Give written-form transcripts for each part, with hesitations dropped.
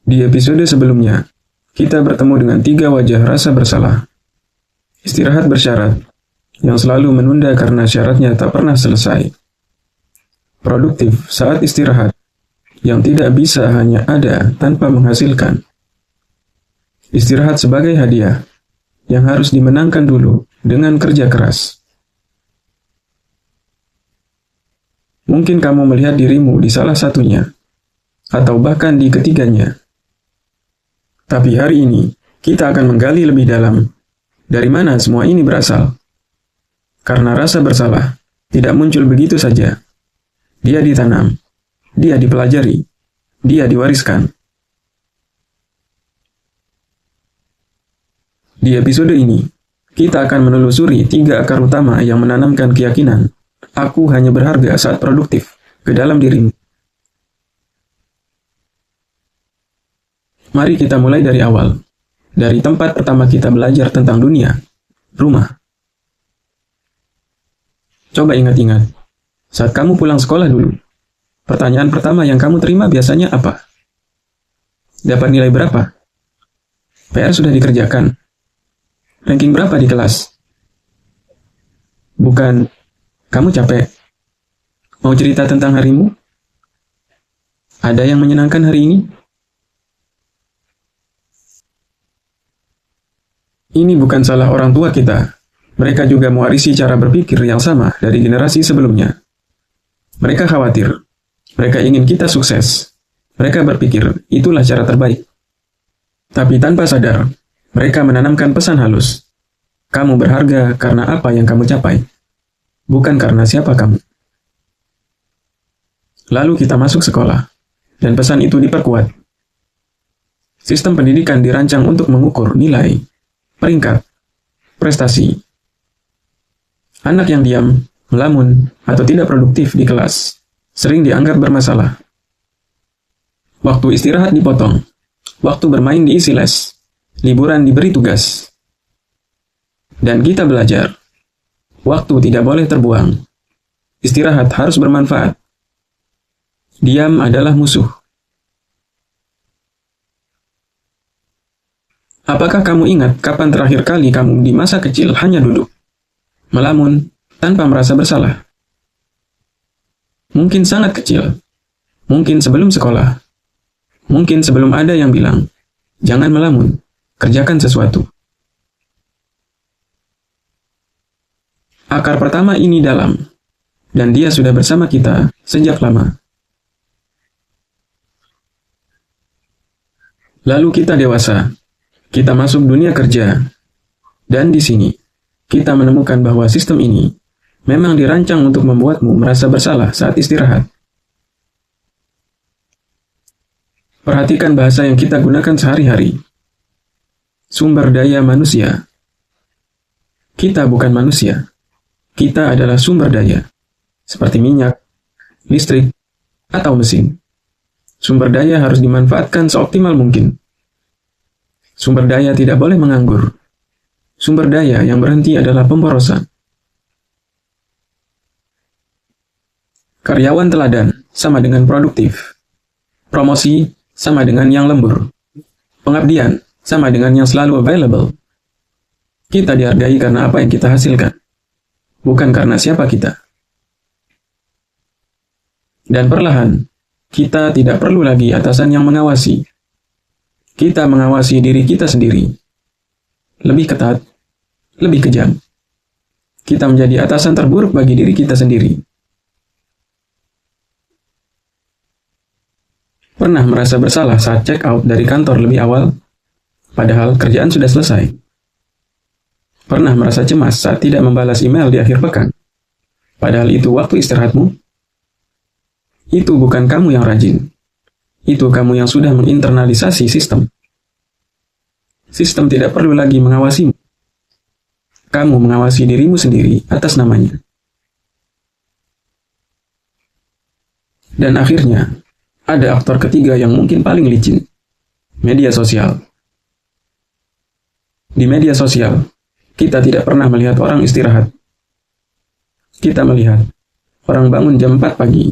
Di episode sebelumnya, kita bertemu dengan 3 wajah rasa bersalah. Istirahat bersyarat, yang selalu menunda karena syaratnya tak pernah selesai. Produktif saat istirahat, yang tidak bisa hanya ada tanpa menghasilkan. Istirahat sebagai hadiah, yang harus dimenangkan dulu dengan kerja keras. Mungkin kamu melihat dirimu di salah satunya, atau bahkan di ketiganya. Tapi hari ini, kita akan menggali lebih dalam dari mana semua ini berasal. Karena rasa bersalah tidak muncul begitu saja. Dia ditanam, dia dipelajari, dia diwariskan. Di episode ini, kita akan menelusuri 3 akar utama yang menanamkan keyakinan, aku hanya berharga saat produktif, ke dalam dirimu. Mari kita mulai dari awal, dari tempat pertama kita belajar tentang dunia, rumah. Coba ingat-ingat, saat kamu pulang sekolah dulu, pertanyaan pertama yang kamu terima biasanya apa? Dapat nilai berapa? PR sudah dikerjakan? Ranking berapa di kelas? Bukan, kamu capek? Mau cerita tentang harimu? Ada yang menyenangkan hari ini? Ini bukan salah orang tua kita. Mereka juga mewarisi cara berpikir yang sama dari generasi sebelumnya. Mereka khawatir. Mereka ingin kita sukses. Mereka berpikir itulah cara terbaik. Tapi tanpa sadar, mereka menanamkan pesan halus. Kamu berharga karena apa yang kamu capai, bukan karena siapa kamu. Lalu kita masuk sekolah, dan pesan itu diperkuat. Sistem pendidikan dirancang untuk mengukur nilai, peringkat, prestasi. Anak yang diam, melamun, atau tidak produktif di kelas sering dianggap bermasalah. Waktu istirahat dipotong, waktu bermain diisi les, liburan diberi tugas. Dan kita belajar, waktu tidak boleh terbuang. Istirahat harus bermanfaat. Diam adalah musuh. Apakah kamu ingat kapan terakhir kali kamu di masa kecil hanya duduk, melamun, tanpa merasa bersalah? Mungkin sangat kecil. Mungkin sebelum sekolah. Mungkin sebelum ada yang bilang, jangan melamun, kerjakan sesuatu. Akar pertama ini dalam, dan dia sudah bersama kita sejak lama. Lalu kita dewasa. Kita masuk dunia kerja, dan di sini, kita menemukan bahwa sistem ini memang dirancang untuk membuatmu merasa bersalah saat istirahat. Perhatikan bahasa yang kita gunakan sehari-hari. Sumber daya manusia. Kita bukan manusia. Kita adalah sumber daya, seperti minyak, listrik, atau mesin. Sumber daya harus dimanfaatkan seoptimal mungkin. Sumber daya tidak boleh menganggur. Sumber daya yang berhenti adalah pemborosan. Karyawan teladan sama dengan produktif. Promosi sama dengan yang lembur. Pengabdian sama dengan yang selalu available. Kita dihargai karena apa yang kita hasilkan, bukan karena siapa kita. Dan perlahan, kita tidak perlu lagi atasan yang mengawasi. Kita mengawasi diri kita sendiri. Lebih ketat, lebih kejam. Kita menjadi atasan terburuk bagi diri kita sendiri. Pernah merasa bersalah saat check out dari kantor lebih awal, padahal kerjaan sudah selesai? Pernah merasa cemas saat tidak membalas email di akhir pekan, padahal itu waktu istirahatmu? Itu bukan kamu yang rajin. Itu kamu yang sudah menginternalisasi sistem. Sistem tidak perlu lagi mengawasimu. Kamu mengawasi dirimu sendiri atas namanya. Dan akhirnya, ada aktor ketiga yang mungkin paling licin. Media sosial. Di media sosial, kita tidak pernah melihat orang istirahat. Kita melihat orang bangun jam 4 pagi.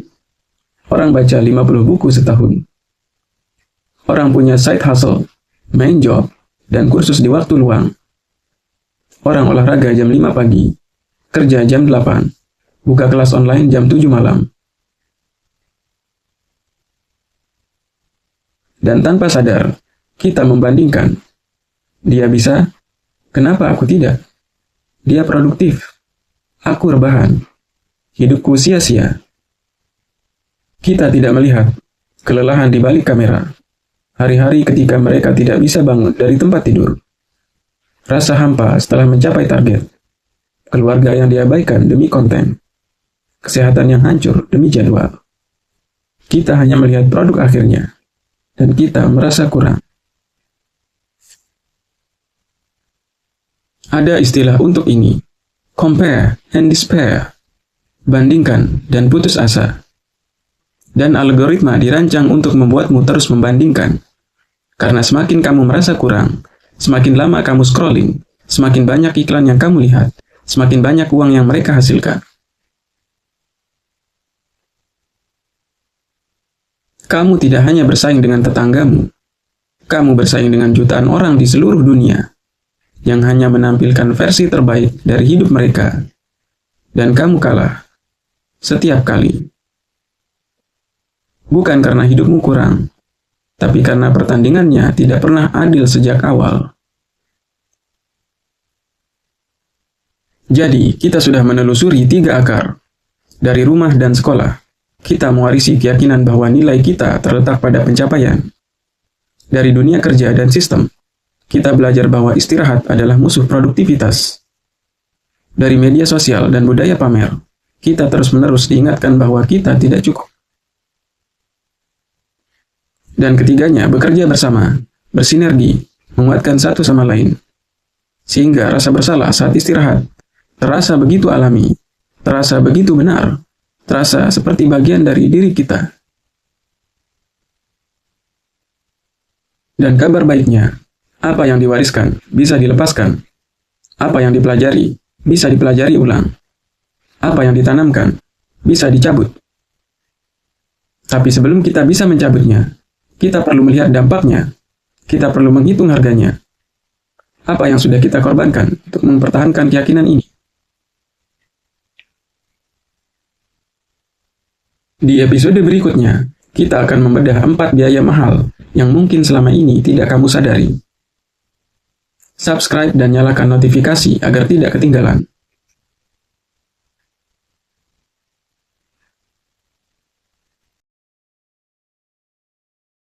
Orang baca 50 buku setahun. Orang punya side hustle, main job, dan kursus di waktu luang. Orang olahraga jam 5 pagi, kerja jam 8, buka kelas online jam 7 malam. Dan tanpa sadar, kita membandingkan. Dia bisa, kenapa aku tidak? Dia produktif, aku rebahan. Hidupku sia-sia. Kita tidak melihat kelelahan di balik kamera. Hari-hari ketika mereka tidak bisa bangun dari tempat tidur. Rasa hampa setelah mencapai target. Keluarga yang diabaikan demi konten. Kesehatan yang hancur demi jadwal. Kita hanya melihat produk akhirnya. Dan kita merasa kurang. Ada istilah untuk ini. Compare and despair. Bandingkan dan putus asa. Dan algoritma dirancang untuk membuatmu terus membandingkan. Karena semakin kamu merasa kurang, semakin lama kamu scrolling, semakin banyak iklan yang kamu lihat, semakin banyak uang yang mereka hasilkan. Kamu tidak hanya bersaing dengan tetanggamu, kamu bersaing dengan jutaan orang di seluruh dunia yang hanya menampilkan versi terbaik dari hidup mereka. Dan kamu kalah setiap kali. Bukan karena hidupmu kurang, tapi karena pertandingannya tidak pernah adil sejak awal. Jadi, kita sudah menelusuri 3 akar. Dari rumah dan sekolah, kita mewarisi keyakinan bahwa nilai kita terletak pada pencapaian. Dari dunia kerja dan sistem, kita belajar bahwa istirahat adalah musuh produktivitas. Dari media sosial dan budaya pamer, kita terus-menerus diingatkan bahwa kita tidak cukup. Dan ketiganya bekerja bersama, bersinergi, menguatkan satu sama lain. Sehingga rasa bersalah saat istirahat terasa begitu alami, terasa begitu benar, terasa seperti bagian dari diri kita. Dan kabar baiknya, apa yang diwariskan bisa dilepaskan. Apa yang dipelajari bisa dipelajari ulang. Apa yang ditanamkan bisa dicabut. Tapi sebelum kita bisa mencabutnya, kita perlu melihat dampaknya. Kita perlu menghitung harganya. Apa yang sudah kita korbankan untuk mempertahankan keyakinan ini? Di episode berikutnya, kita akan membedah 4 biaya mahal yang mungkin selama ini tidak kamu sadari. Subscribe dan nyalakan notifikasi agar tidak ketinggalan.